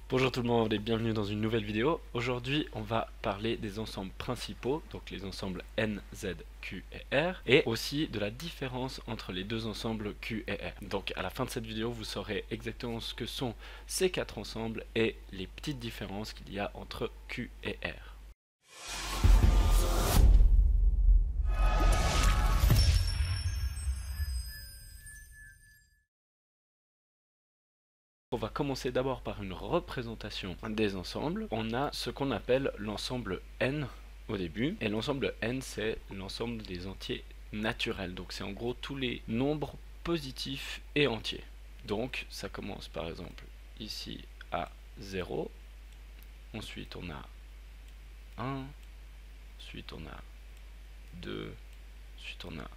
Bonjour tout le monde et bienvenue dans une nouvelle vidéo. Aujourd'hui on va parler des ensembles principaux, donc les ensembles N, Z, Q et R, et aussi de la différence entre les deux ensembles Q et R. Donc à la fin de cette vidéo vous saurez exactement ce que sont ces quatre ensembles et les petites différences qu'il y a entre Q et R. On va commencer d'abord par une représentation des ensembles. On a ce qu'on appelle l'ensemble N au début, et l'ensemble N c'est l'ensemble des entiers naturels, donc c'est en gros tous les nombres positifs et entiers. Donc ça commence par exemple ici à 0, ensuite on a 1, ensuite on a 2, ensuite on a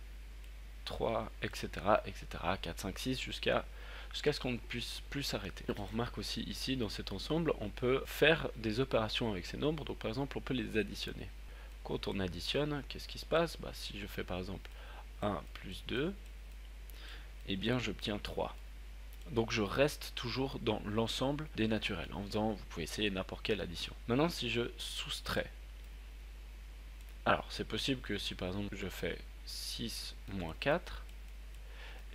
3, etc., etc., 4, 5, 6, jusqu'à ce qu'on ne puisse plus s'arrêter. On remarque aussi ici, dans cet ensemble, on peut faire des opérations avec ces nombres. Donc par exemple, on peut les additionner. Quand on additionne, qu'est-ce qui se passe? Si je fais par exemple 1 plus 2, eh bien j'obtiens 3. Donc je reste toujours dans l'ensemble des naturels. En faisant, vous pouvez essayer n'importe quelle addition. Maintenant, si je soustrais, alors c'est possible que si par exemple je fais 6 moins 4,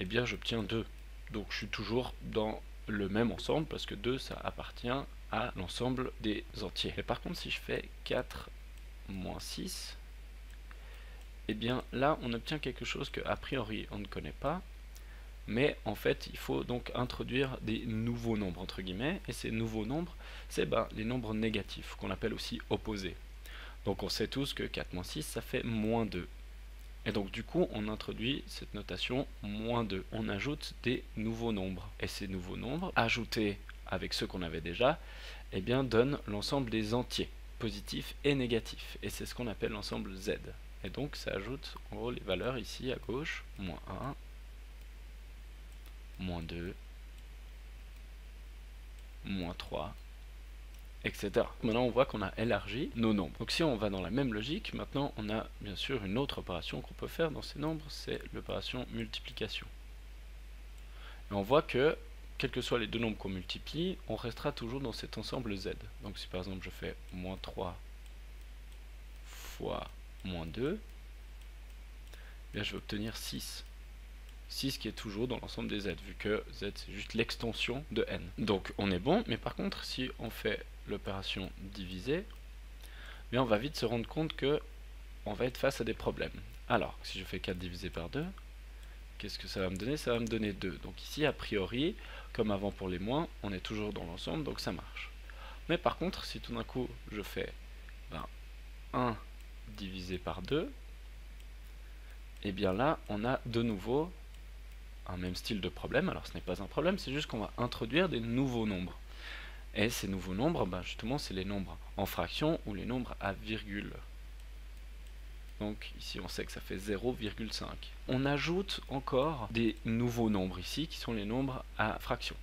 eh bien j'obtiens 2. Donc je suis toujours dans le même ensemble parce que 2 ça appartient à l'ensemble des entiers. Mais par contre si je fais 4 moins 6, eh bien là on obtient quelque chose que a priori on ne connaît pas, mais en fait il faut donc introduire des nouveaux nombres entre guillemets, et ces nouveaux nombres c'est les nombres négatifs qu'on appelle aussi opposés. Donc on sait tous que 4 moins 6 ça fait moins 2. Et donc du coup on introduit cette notation moins 2, on ajoute des nouveaux nombres. Et ces nouveaux nombres, ajoutés avec ceux qu'on avait déjà, eh bien donnent l'ensemble des entiers, positifs et négatifs. Et c'est ce qu'on appelle l'ensemble Z. Et donc ça ajoute en gros les valeurs ici à gauche, moins 1, moins 2, moins 3, etc. Maintenant on voit qu'on a élargi nos nombres. Donc si on va dans la même logique, maintenant on a bien sûr une autre opération qu'on peut faire dans ces nombres, c'est l'opération multiplication. Et on voit que, quels que soient les deux nombres qu'on multiplie, on restera toujours dans cet ensemble Z. Donc si par exemple je fais moins 3 fois moins 2, bien je vais obtenir 6. 6 qui est toujours dans l'ensemble des Z, vu que Z c'est juste l'extension de N. Donc on est bon, mais par contre si on fait l'opération diviser, bien on va vite se rendre compte que on va être face à des problèmes. Alors, si je fais 4 divisé par 2, qu'est-ce que ça va me donner? Ça va me donner 2. Donc ici, a priori, comme avant pour les moins, on est toujours dans l'ensemble, donc ça marche. Mais par contre, si tout d'un coup, je fais 1 divisé par 2, et bien là, on a de nouveau un même style de problème. Alors ce n'est pas un problème, c'est juste qu'on va introduire des nouveaux nombres. Et ces nouveaux nombres, justement, c'est les nombres en fraction ou les nombres à virgule. Donc ici on sait que ça fait 0,5. On ajoute encore des nouveaux nombres ici qui sont les nombres à fraction.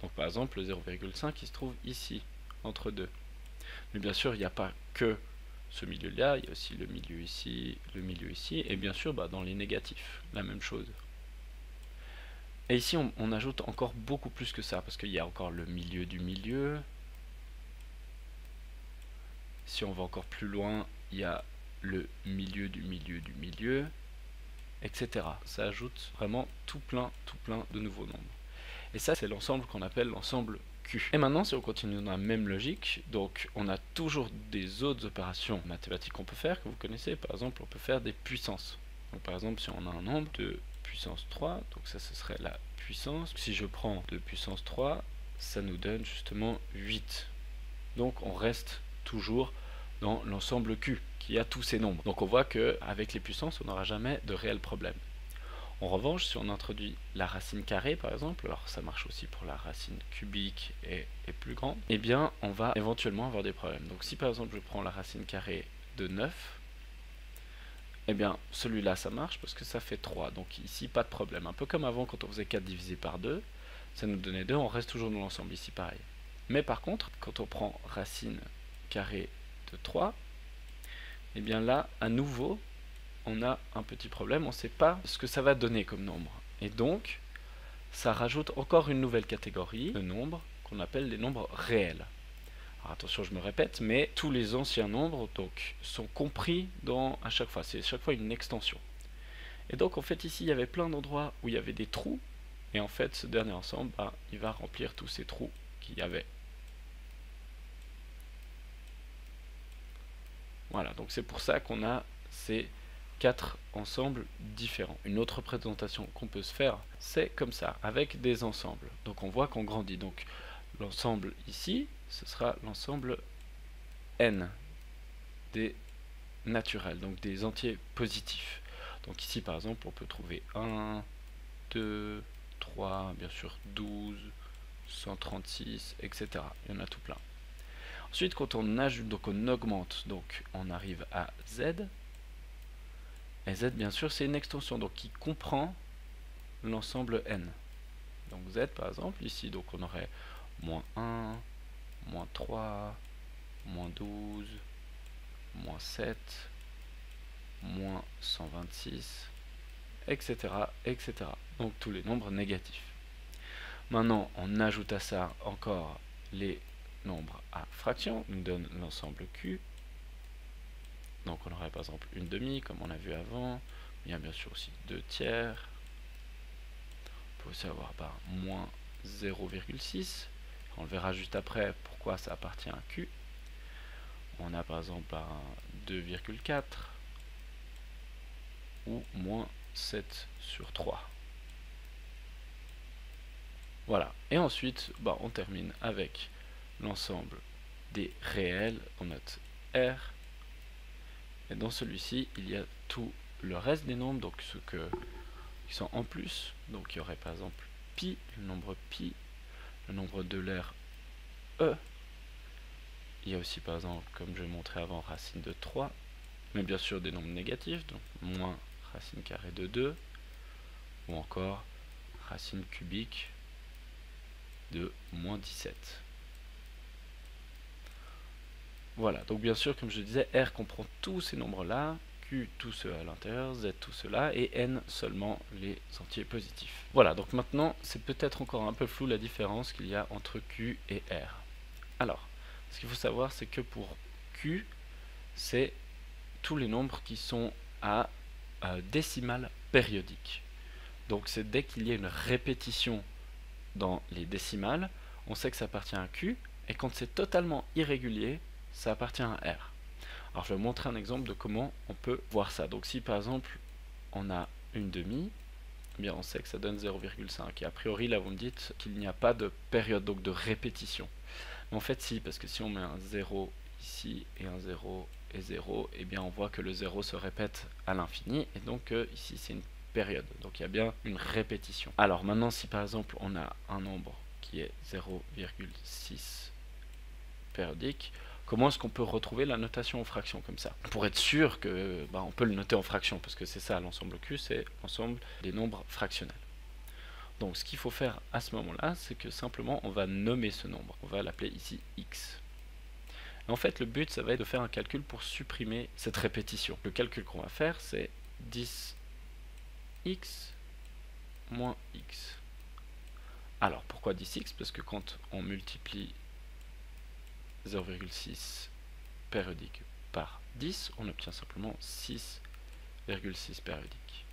Donc par exemple le 0,5 il se trouve ici, entre 2. Mais bien sûr il n'y a pas que ce milieu là, il y a aussi le milieu ici, et bien sûr dans les négatifs, la même chose. Et ici on ajoute encore beaucoup plus que ça, parce qu'il y a encore le milieu du milieu. Si on va encore plus loin, il y a le milieu du milieu du milieu, etc. Ça ajoute vraiment tout plein de nouveaux nombres. Et ça, c'est l'ensemble qu'on appelle l'ensemble Q. Et maintenant, si on continue dans la même logique, donc on a toujours des autres opérations mathématiques qu'on peut faire, que vous connaissez. Par exemple, on peut faire des puissances. Donc par exemple, si on a un nombre de puissance 3, donc ça, ce serait la puissance. Si je prends 2 puissance 3, ça nous donne justement 8. Donc on reste toujours dans l'ensemble Q, qui a tous ces nombres. Donc on voit qu'avec les puissances, on n'aura jamais de réel problème. En revanche, si on introduit la racine carrée, par exemple, alors ça marche aussi pour la racine cubique et plus grande, eh bien on va éventuellement avoir des problèmes. Donc si par exemple je prends la racine carrée de 9, eh bien celui-là ça marche parce que ça fait 3, donc ici pas de problème. Un peu comme avant quand on faisait 4 divisé par 2, ça nous donnait 2, on reste toujours dans l'ensemble, ici pareil. Mais par contre, quand on prend racine carrée de 3, et bien là, à nouveau, on a un petit problème, on ne sait pas ce que ça va donner comme nombre. Et donc, ça rajoute encore une nouvelle catégorie de nombres qu'on appelle les nombres réels. Alors attention, je me répète, mais tous les anciens nombres donc, sont compris à chaque fois. C'est chaque fois une extension. Et donc en fait ici, il y avait plein d'endroits où il y avait des trous. Et en fait, ce dernier ensemble, il va remplir tous ces trous qu'il y avait. Voilà, donc c'est pour ça qu'on a ces 4 ensembles différents. Une autre représentation qu'on peut se faire, c'est comme ça, avec des ensembles. Donc on voit qu'on grandit. Donc l'ensemble ici, ce sera l'ensemble n des naturels, donc des entiers positifs. Donc ici par exemple, on peut trouver 1, 2, 3, bien sûr 12, 136, etc. Il y en a tout plein. Ensuite, quand on ajoute, donc on augmente, donc on arrive à z. Et z, bien sûr, c'est une extension, donc qui comprend l'ensemble n. Donc z, par exemple, ici, donc on aurait moins 1, moins 3, moins 12, moins 7, moins 126, etc., etc. Donc tous les nombres négatifs. Maintenant, on ajoute à ça encore les nombres à fraction, nous donne l'ensemble Q. Donc on aurait par exemple une demi, comme on a vu avant. Il y a bien sûr aussi 2 tiers. On peut aussi avoir moins 0,6. On le verra juste après pourquoi ça appartient à Q. On a par exemple 2,4 ou moins 7 sur 3. Voilà. Et ensuite, on termine avec l'ensemble des réels. On note R. Et dans celui-ci, il y a tout le reste des nombres, donc ceux qui sont en plus. Donc il y aurait par exemple pi, le nombre pi, le nombre de l'air E. Il y a aussi par exemple, comme je montrais avant, racine de 3. Mais bien sûr des nombres négatifs, donc moins racine carrée de 2. Ou encore racine cubique de moins 17. Voilà, donc bien sûr, comme je disais, R comprend tous ces nombres-là, Q tous ceux à l'intérieur, Z tous ceux-là, et N seulement les entiers positifs. Voilà, donc maintenant, c'est peut-être encore un peu flou la différence qu'il y a entre Q et R. Alors, ce qu'il faut savoir, c'est que pour Q, c'est tous les nombres qui sont à décimale périodique. Donc c'est dès qu'il y a une répétition dans les décimales, on sait que ça appartient à Q, et quand c'est totalement irrégulier, ça appartient à R. Alors je vais vous montrer un exemple de comment on peut voir ça. Donc si par exemple on a une demi, eh bien on sait que ça donne 0,5. Et a priori là vous me dites qu'il n'y a pas de période, donc de répétition. Mais en fait si, parce que si on met un 0 ici et un 0 et 0, eh bien on voit que le 0 se répète à l'infini, et donc ici c'est une période. Donc il y a bien une répétition. Alors maintenant si par exemple on a un nombre qui est 0,6 périodique, comment est-ce qu'on peut retrouver la notation en fraction comme ça? Pour être sûr que on peut le noter en fraction, parce que c'est ça l'ensemble Q, c'est l'ensemble des nombres fractionnels. Donc ce qu'il faut faire à ce moment-là, c'est que simplement on va nommer ce nombre. On va l'appeler ici x. Et en fait le but ça va être de faire un calcul pour supprimer cette répétition. Le calcul qu'on va faire c'est 10x moins x. Alors pourquoi 10x? Parce que quand on multiplie 0,6 périodique par 10, on obtient simplement 6,6 périodique.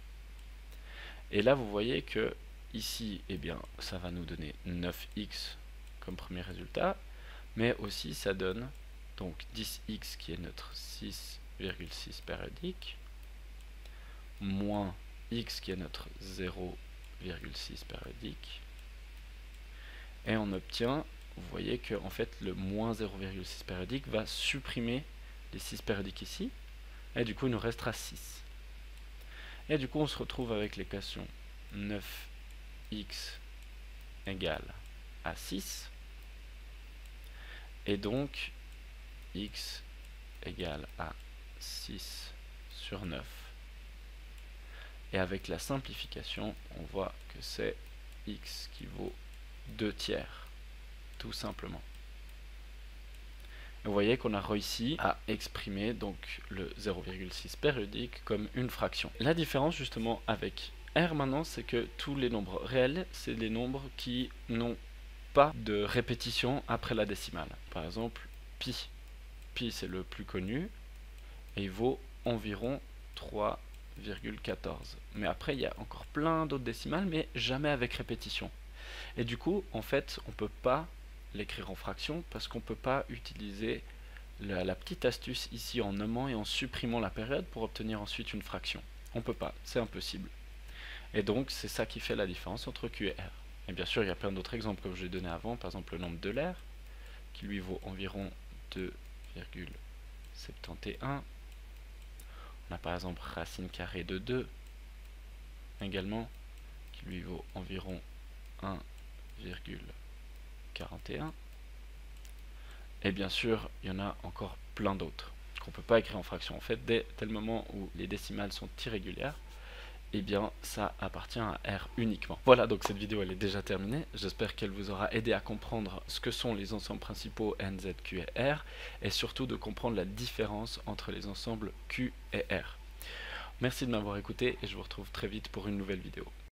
Et là, vous voyez que ici, eh bien, ça va nous donner 9x comme premier résultat, mais aussi ça donne donc 10x qui est notre 6,6 périodique, moins x qui est notre 0,6 périodique, et on obtient, vous voyez que en fait le moins 0,6 périodique va supprimer les 6 périodiques ici, et du coup il nous restera 6. Et du coup on se retrouve avec l'équation 9x égale à 6, et donc x égale à 6 sur 9. Et avec la simplification, on voit que c'est x qui vaut 2 tiers, tout simplement. Vous voyez qu'on a réussi à exprimer donc le 0,6 périodique comme une fraction. La différence justement avec R maintenant, c'est que tous les nombres réels, c'est les nombres qui n'ont pas de répétition après la décimale. Par exemple, pi. Pi, c'est le plus connu, et il vaut environ 3,14. Mais après, il y a encore plein d'autres décimales, mais jamais avec répétition. Et du coup, en fait, on ne peut pas l'écrire en fraction, parce qu'on ne peut pas utiliser la petite astuce ici en nommant et en supprimant la période pour obtenir ensuite une fraction. On ne peut pas, c'est impossible. Et donc, c'est ça qui fait la différence entre Q et R. Et bien sûr, il y a plein d'autres exemples comme je l'ai donné avant, par exemple le nombre de l'air, qui lui vaut environ 2,71. On a par exemple racine carrée de 2, également, qui lui vaut environ 1,41. Et bien sûr, il y en a encore plein d'autres qu'on ne peut pas écrire en fraction. En fait, dès tel moment où les décimales sont irrégulières, eh bien ça appartient à R uniquement. Voilà, donc cette vidéo elle est déjà terminée. J'espère qu'elle vous aura aidé à comprendre ce que sont les ensembles principaux N, Z, Q et R, et surtout de comprendre la différence entre les ensembles Q et R. Merci de m'avoir écouté et je vous retrouve très vite pour une nouvelle vidéo.